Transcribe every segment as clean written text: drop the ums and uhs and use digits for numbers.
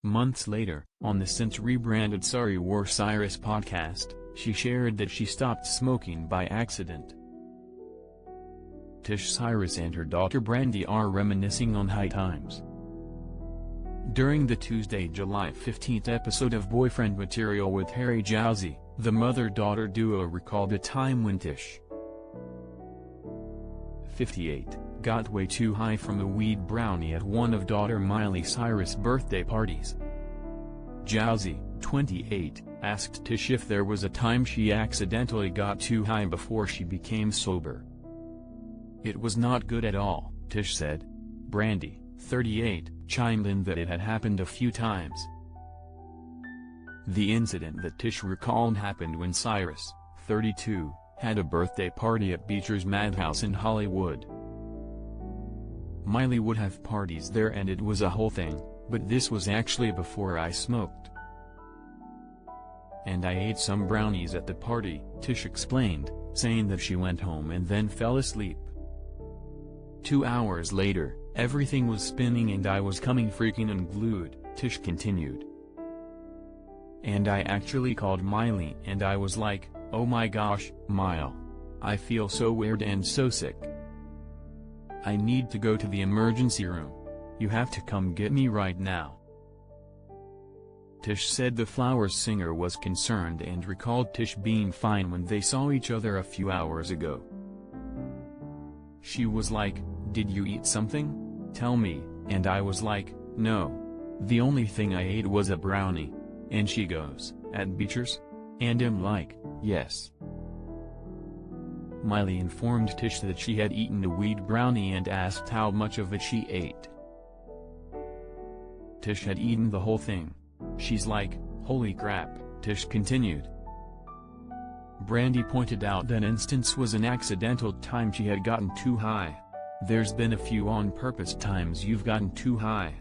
Months later, on the since rebranded Sorry We're Cyrus podcast, she shared that she stopped smoking by accident. Tish Cyrus and her daughter Brandy are reminiscing on high times. During the Tuesday, July 15 episode of Boyfriend Material with Harry Jowsey, the mother-daughter duo recalled a time when Tish, 58, got way too high from a weed brownie at one of daughter Miley Cyrus' birthday parties. Jowsey, 28, asked Tish if there was a time she accidentally got too high before she became sober. "It was not good at all," Tish said. Brandy, 38, chimed in that it had happened a few times. The incident that Tish recalled happened when Cyrus, 32, had a birthday party at Beecher's Madhouse in Hollywood. Miley would have parties there and it was a whole thing, but this was actually before I smoked. "And I ate some brownies at the party," Tish explained, saying that she went home and then fell asleep. 2 hours later, everything was spinning and I was coming freaking unglued, Tish continued. "And I actually called Miley and I was like, oh my gosh, Mile. I feel so weird and so sick. I need to go to the emergency room. You have to come get me right now." Tish said the Flowers singer was concerned and recalled Tish being fine when they saw each other a few hours ago. She was like, "Did you eat something? Tell me," and I was like, "No. The only thing I ate was a brownie." And she goes, "At Beecher's?" And I'm like, "Yes." Miley informed Tish that she had eaten a weed brownie and asked how much of it she ate. Tish had eaten the whole thing. She's like, "Holy crap," Tish continued. Brandy pointed out that instance was an accidental time she had gotten too high. "There's been a few on-purpose times you've gotten too high."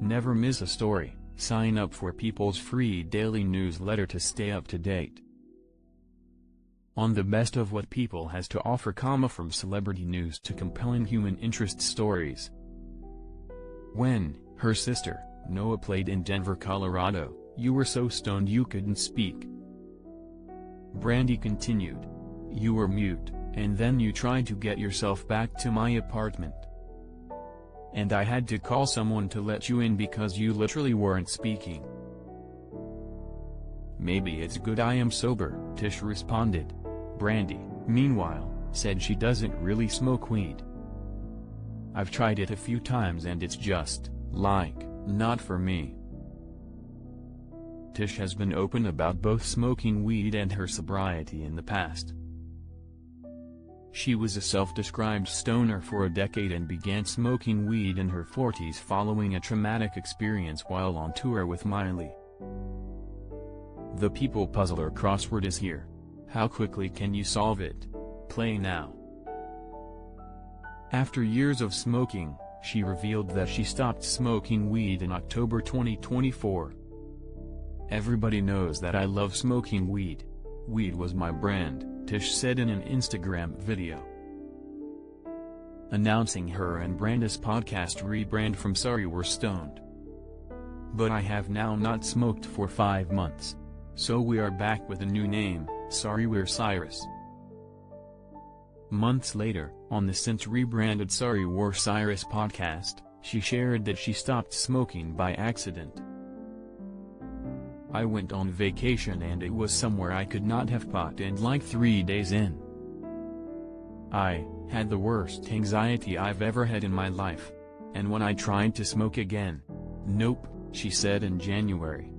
Never miss a story. Sign up for People's free daily newsletter to stay up to date on the best of what People has to offer, from celebrity news to compelling human interest stories. When her sister, Noah, played in Denver, Colorado, you were so stoned you couldn't speak. Brandy continued. "You were mute, and then you tried to get yourself back to my apartment. And I had to call someone to let you in because you literally weren't speaking." "Maybe it's good I am sober," Tish responded. Brandy, meanwhile, said she doesn't really smoke weed. "I've tried it a few times and it's just, like, not for me." Tish has been open about both smoking weed and her sobriety in the past. She was a self-described stoner for a decade and began smoking weed in her 40s following a traumatic experience while on tour with Miley. The People Puzzler crossword is here. How quickly can you solve it? Play now. After years of smoking, she revealed that she stopped smoking weed in October 2024. "Everybody knows that I love smoking weed. Weed was my brand," Tish said in an Instagram video, announcing her and Brandy's podcast rebrand from Sorry We're Stoned. "But I have now not smoked for 5 months. So we are back with a new name, Sorry We're Cyrus." Months later, on the since rebranded Sorry We're Cyrus podcast, she shared that she stopped smoking by accident. "I went on vacation and it was somewhere I could not have pot, and like 3 days in, I had the worst anxiety I've ever had in my life. And when I tried to smoke again, nope," she said in January.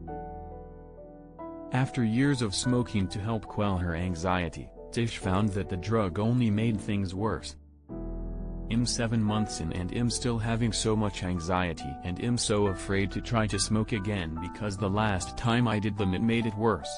After years of smoking to help quell her anxiety, Tish found that the drug only made things worse. "I'm 7 months in and I'm still having so much anxiety and I'm so afraid to try to smoke again because the last time I did them it made it worse."